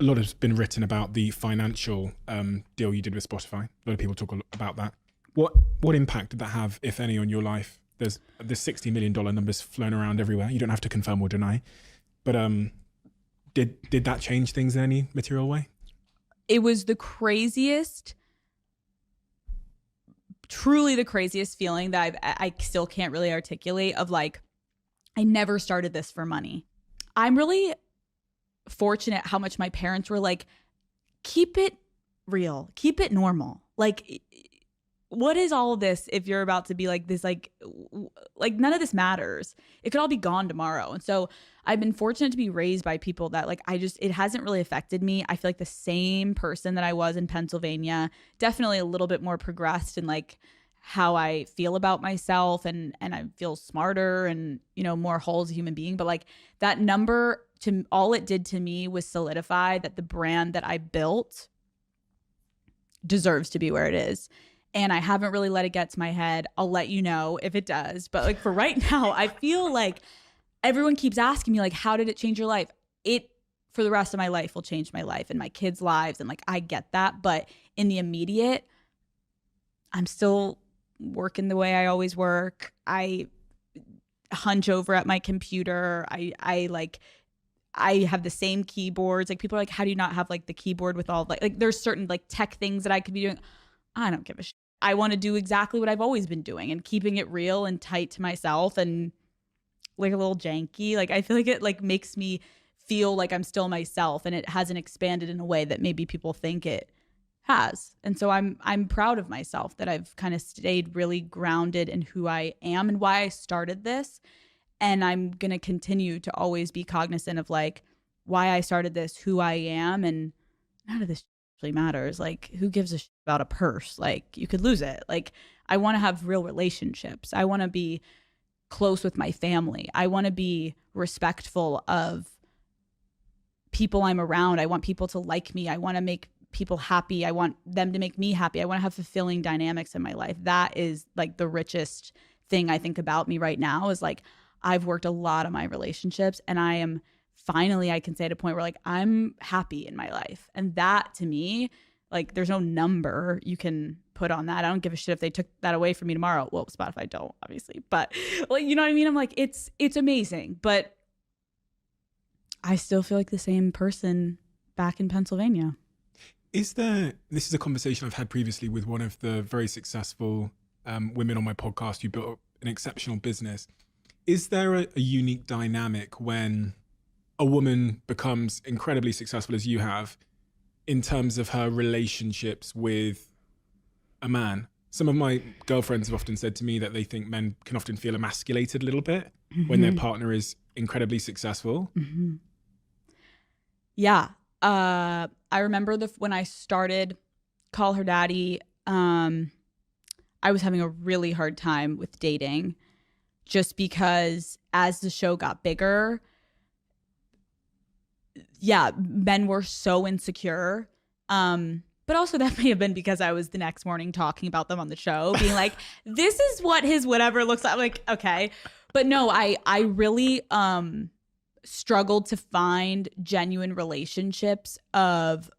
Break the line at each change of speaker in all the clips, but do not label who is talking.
a lot has been written about the financial deal you did with Spotify. A lot of people talk about that. What impact did that have, if any, on your life? There's this $60 million numbers flown around everywhere. You don't have to confirm or deny. But did that change things in any material way?
It was the craziest, truly the craziest feeling that I still can't really articulate of like, I never started this for money. I'm really fortunate how much my parents were like, keep it real, keep it normal. Like, what is all of this if you're about to be like this, like none of this matters. It could all be gone tomorrow. And so I've been fortunate to be raised by people that like, it hasn't really affected me. I feel like the same person that I was in Pennsylvania, definitely a little bit more progressed in like how I feel about myself, and I feel smarter and, you know, more whole as a human being. But like that number, to all it did to me was solidify that the brand that I built deserves to be where it is. And I haven't really let it get to my head. I'll let you know if it does. But like for right now, I feel like everyone keeps asking me like, how did it change your life? It, for the rest of my life, will change my life and my kids' lives. And like, I get that. But in the immediate, I'm still working the way I always work. I hunch over at my computer. I have the same keyboards. Like people are like, how do you not have like the keyboard with all like there's certain like tech things that I could be doing. I don't give a shit. I want to do exactly what I've always been doing and keeping it real and tight to myself and like a little janky. Like I feel like it like makes me feel like I'm still myself, and it hasn't expanded in a way that maybe people think it has. And so I'm proud of myself that I've kind of stayed really grounded in who I am and why I started this. And I'm going to continue to always be cognizant of like why I started this, who I am, and none of this really matters. Like who gives a shit about a purse? Like you could lose it. Like I want to have real relationships. I want to be close with my family. I want to be respectful of people I'm around. I want people to like me. I want to make people happy. I want them to make me happy. I want to have fulfilling dynamics in my life. That is like the richest thing I think about me right now is like I've worked a lot on my relationships, and I am finally, I can say at a point where like I'm happy in my life. And that to me, like there's no number you can put on that. I don't give a shit if they took that away from me tomorrow. Well, Spotify don't, obviously, but like, you know what I mean? I'm like, it's amazing, but I still feel like the same person back in Pennsylvania.
This is a conversation I've had previously with one of the very successful women on my podcast who built an exceptional business. Is there a unique dynamic when a woman becomes incredibly successful as you have in terms of her relationships with a man? Some of my girlfriends have often said to me that they think men can often feel emasculated a little bit when their partner is incredibly successful.
Yeah. I remember when I started Call Her Daddy, I was having a really hard time with dating just because as the show got bigger, yeah, men were so insecure. But also that may have been because I was the next morning talking about them on the show, being like, this is what his whatever looks like. I'm like, okay. But no, I really struggled to find genuine relationships of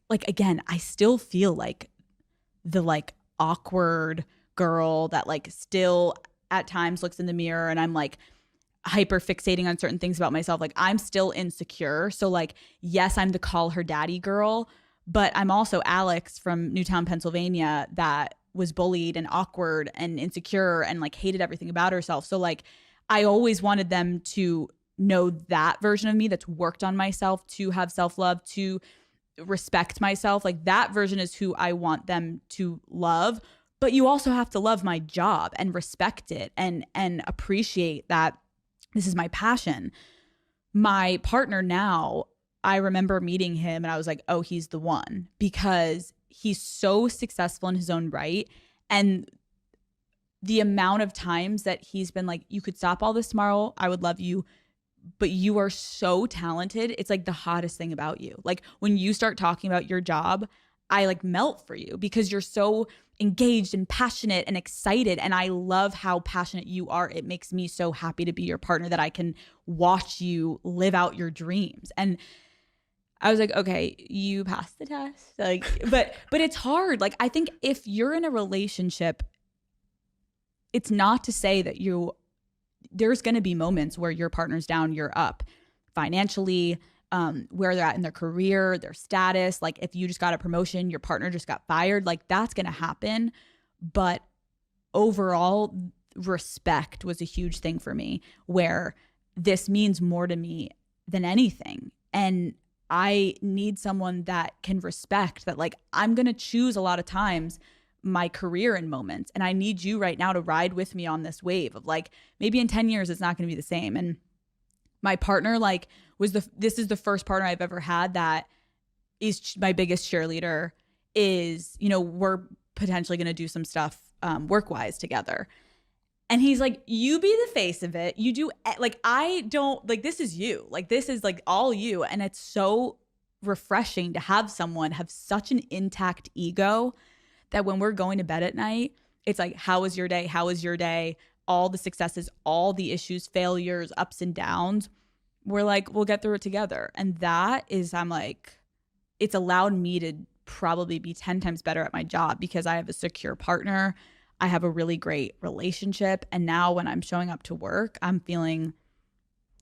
like, again, I still feel like the like awkward girl that like still at times looks in the mirror and I'm like hyper fixating on certain things about myself. Like I'm still insecure. So like, yes, I'm the Call Her Daddy girl, but I'm also Alex from Newtown, Pennsylvania that was bullied and awkward and insecure and like hated everything about herself. So like I always wanted them to know that version of me that's worked on myself, to have self-love, to respect myself. Like that version is who I want them to love. But you also have to love my job and respect it and appreciate that this is my passion. My partner now, I remember meeting him and I was like, oh, he's the one, because he's so successful in his own right. And the amount of times that he's been like, you could stop all this tomorrow, I would love you, but you are so talented. It's like the hottest thing about you. Like when you start talking about your job, I like melt for you because you're so engaged and passionate and excited. And I love how passionate you are. It makes me so happy to be your partner that I can watch you live out your dreams. And I was like, okay, you passed the test. Like, but it's hard. Like, I think if you're in a relationship, it's not to say that there's going to be moments where your partner's down, you're up financially, where they're at in their career, their status. Like if you just got a promotion, your partner just got fired, like that's going to happen. But overall, respect was a huge thing for me, where this means more to me than anything. And I need someone that can respect that. Like, I'm going to choose a lot of times my career in moments. And I need you right now to ride with me on this wave of like, maybe in 10 years, it's not going to be the same. And my partner, like, this is the first partner I've ever had that is my biggest cheerleader. Is, you know, we're potentially going to do some stuff work-wise together. And he's like, you be the face of it. You do, like, I don't, like, this is you. Like, this is like all you. And it's so refreshing to have someone have such an intact ego that when we're going to bed at night, it's like, how was your day? How was your day? All the successes, all the issues, failures, ups and downs. We're like, we'll get through it together. And that is, I'm like, it's allowed me to probably be 10 times better at my job because I have a secure partner. I have a really great relationship. And now when I'm showing up to work, I'm feeling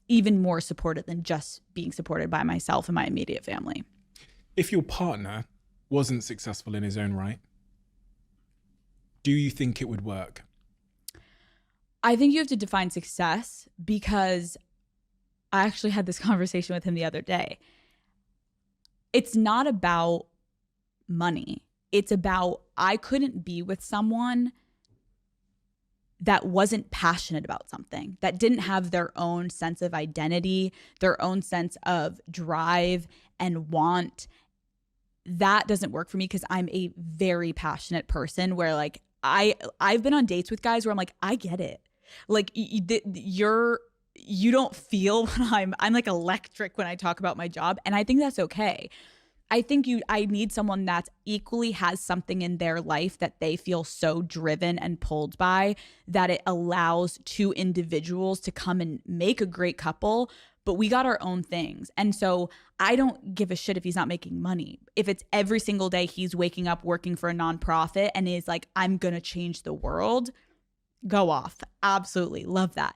even more supported than just being supported by myself and my immediate family.
If your partner wasn't successful in his own right, do you think it would work?
I think you have to define success, because I actually had this conversation with him the other day. It's not about money. It's about, I couldn't be with someone that wasn't passionate about something, that didn't have their own sense of identity, their own sense of drive and want. That doesn't work for me because I'm a very passionate person where like I've been on dates with guys where I'm like, I get it. Like you don't feel when I'm like electric when I talk about my job. And I think that's okay. I think I need someone that equally has something in their life that they feel so driven and pulled by that it allows two individuals to come and make a great couple, but we got our own things. And so I don't give a shit if he's not making money. If it's every single day he's waking up working for a nonprofit and is like, I'm going to change the world, go off. Absolutely love that.